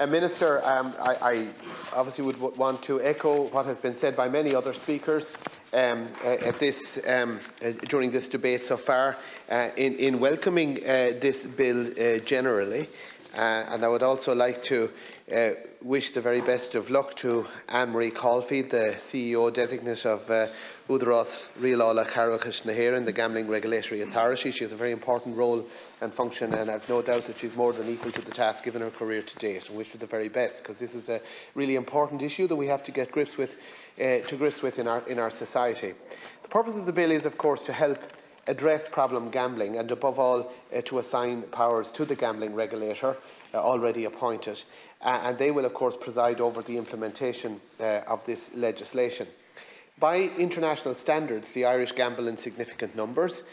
Minister, I obviously would want to echo what has been said by many other speakers during this debate so far in welcoming this bill generally. And I would also like to wish the very best of luck to Anne-Marie Caulfield, the CEO designate of Údarás Rialála Carrachas na hÉireann, the Gambling Regulatory Authority. She has a very important role and function, and I have no doubt that she is more than equal to the task given her career to date, and wish her the very best, because this is a really important issue that we have to get grips with, in our society. The purpose of the bill is, of course, to help address problem gambling, and above all to assign powers to the gambling regulator already appointed, and they will of course preside over the implementation of this legislation. By international standards, the Irish gamble in significant numbers,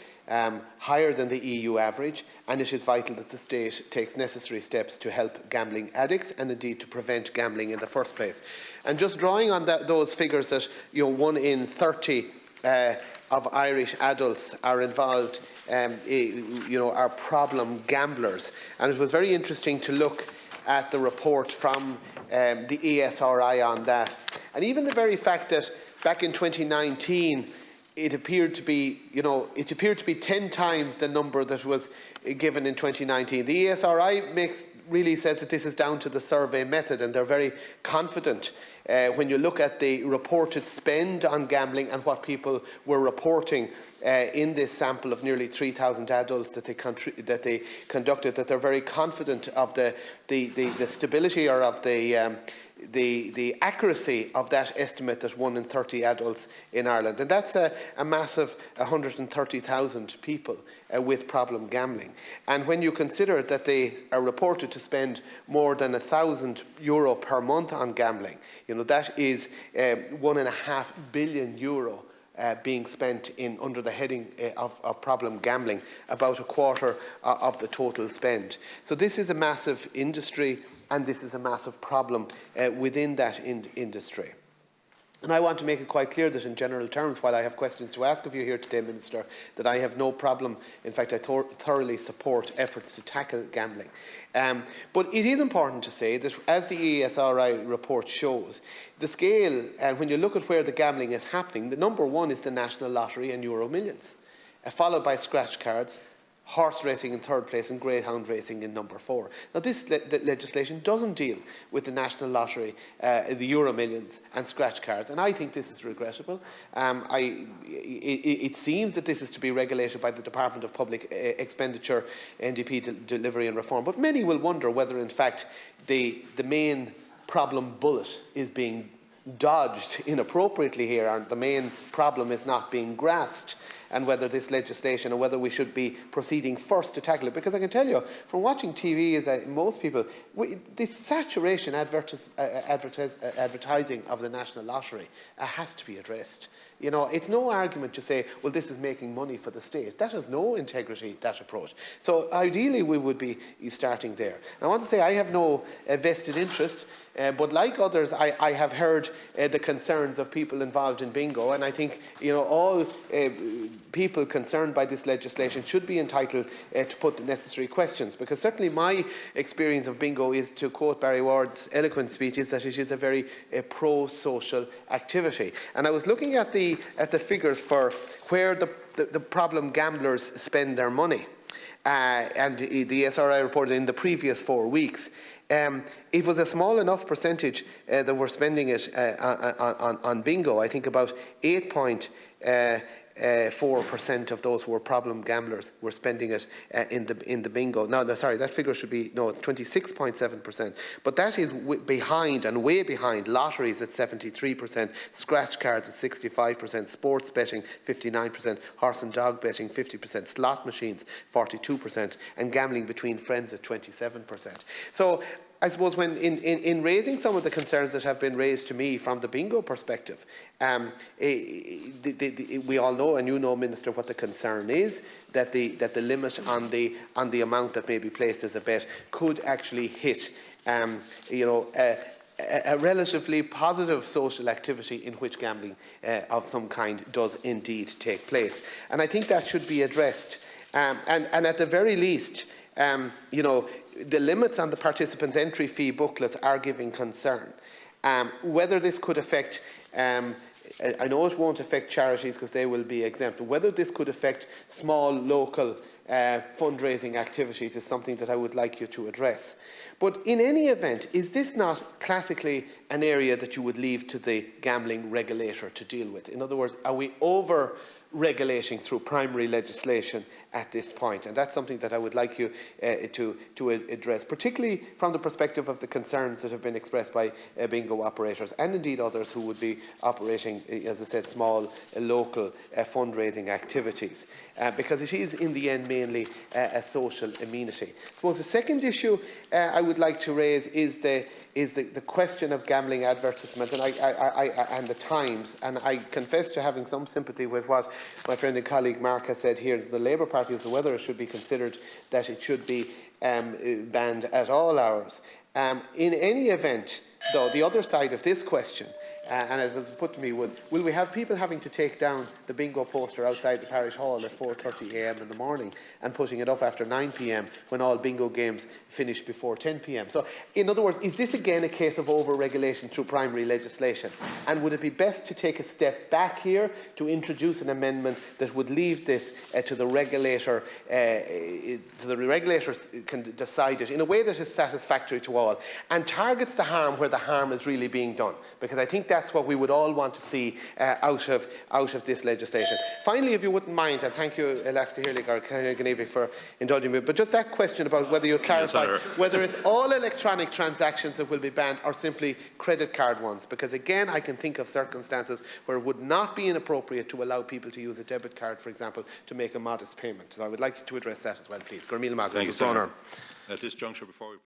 higher than the EU average, and it is vital that the state takes necessary steps to help gambling addicts and indeed to prevent gambling in the first place. And just drawing on those figures that 1 in 30 of Irish adults are involved, are problem gamblers. And it was very interesting to look at the report from the ESRI on that. And even the very fact that back in 2019, it appeared to be, 10 times the number that was given in 2019. The ESRI really says that this is down to the survey method, and they're very confident when you look at the reported spend on gambling and what people were reporting in this sample of nearly 3,000 adults that they conducted, that they're very confident of the stability or of the accuracy of that estimate that 1 in 30 adults in Ireland. And that's a massive 130,000 people with problem gambling. And when you consider that they are reported to spend more than €1,000 per month on gambling, that is €1.5 billion being spent under the heading of problem gambling, about a quarter of the total spend. So this is a massive industry, and this is a massive problem within that industry. And I want to make it quite clear that in general terms, while I have questions to ask of you here today, Minister, that I have no problem, in fact I thoroughly support efforts to tackle gambling. But it is important to say that, as the ESRI report shows, the scale, and when you look at where the gambling is happening, the number one is the National Lottery and Euro Millions, followed by scratch cards, horse racing in third place, and greyhound racing in number 4. Now, this legislation doesn't deal with the National Lottery, the Euro Millions and scratch cards, and I think this is regrettable. It seems that this is to be regulated by the Department of Public Expenditure, NDP Delivery and Reform, but many will wonder whether in fact the main problem bullet is being dodged inappropriately here, and the main problem is not being grasped, and whether this legislation, or whether we should be proceeding first to tackle it. Because I can tell you, from watching TV, as most people, this saturation advertising of the National Lottery has to be addressed. It's no argument to say, well, this is making money for the state. That has no integrity, that approach. So ideally, we would be starting there. And I want to say I have no vested interest, but like others, I have heard the concerns of people involved in bingo, and I think all people concerned by this legislation should be entitled to put the necessary questions, because certainly my experience of bingo is, to quote Barry Ward's eloquent speech, is that it is a very pro-social activity. And I was looking at the figures for where the problem gamblers spend their money, and the SRI reported in the previous 4 weeks. It was a small enough percentage that were spending it on bingo. I think about 8.4% of those who were problem gamblers were spending it in the bingo. No, sorry, that figure should be, it's 26.7%. But that is behind, and way behind, lotteries at 73%, scratch cards at 65%, sports betting 59%, horse and dog betting 50%, slot machines 42%, and gambling between friends at 27%. So I suppose when in raising some of the concerns that have been raised to me from the bingo perspective, we all know, and Minister, what the concern is, that the limit on the amount that may be placed as a bet could actually hit a relatively positive social activity in which gambling of some kind does indeed take place. And I think that should be addressed. And at the very least, the limits on the participants' entry fee booklets are giving concern. Whether this could affect, I know it won't affect charities because they will be exempt, but whether this could affect small local fundraising activities is something that I would like you to address. But in any event, is this not classically an area that you would leave to the gambling regulator to deal with? In other words, are we over-regulating through primary legislation at this point? And that's something that I would like you to address, particularly from the perspective of the concerns that have been expressed by bingo operators and indeed others who would be operating, as I said, small local fundraising activities, because it is in the end mainly a social amenity. I suppose the second issue I would like to raise is the question of gambling advertisement and the times. And I confess to having some sympathy with what my friend and colleague Mark has said here. The Labour Party as to whether it should be considered that it should be banned at all hours. In any event, though, the other side of this question, and it was put to me, was, will we have people having to take down the bingo poster outside the parish hall at 4:30 a.m. in the morning and putting it up after 9 p.m. when all bingo games finish before 10 p.m. So, in other words, is this again a case of over-regulation through primary legislation? And would it be best to take a step back here to introduce an amendment that would leave this to the regulator, regulators can decide it in a way that is satisfactory to all and targets the harm where the harm is really being done? Because I think that's what we would all want to see out of this legislation. Finally, if you wouldn't mind, and thank you, Alaska Hirlig or Ganevik, for indulging me, but just that question about whether you clarify whether it's all electronic transactions that will be banned or simply credit card ones, because again I can think of circumstances where it would not be inappropriate to allow people to use a debit card, for example, to make a modest payment. So I would like you to address that as well, please. Thank you, Senator. At this juncture, before we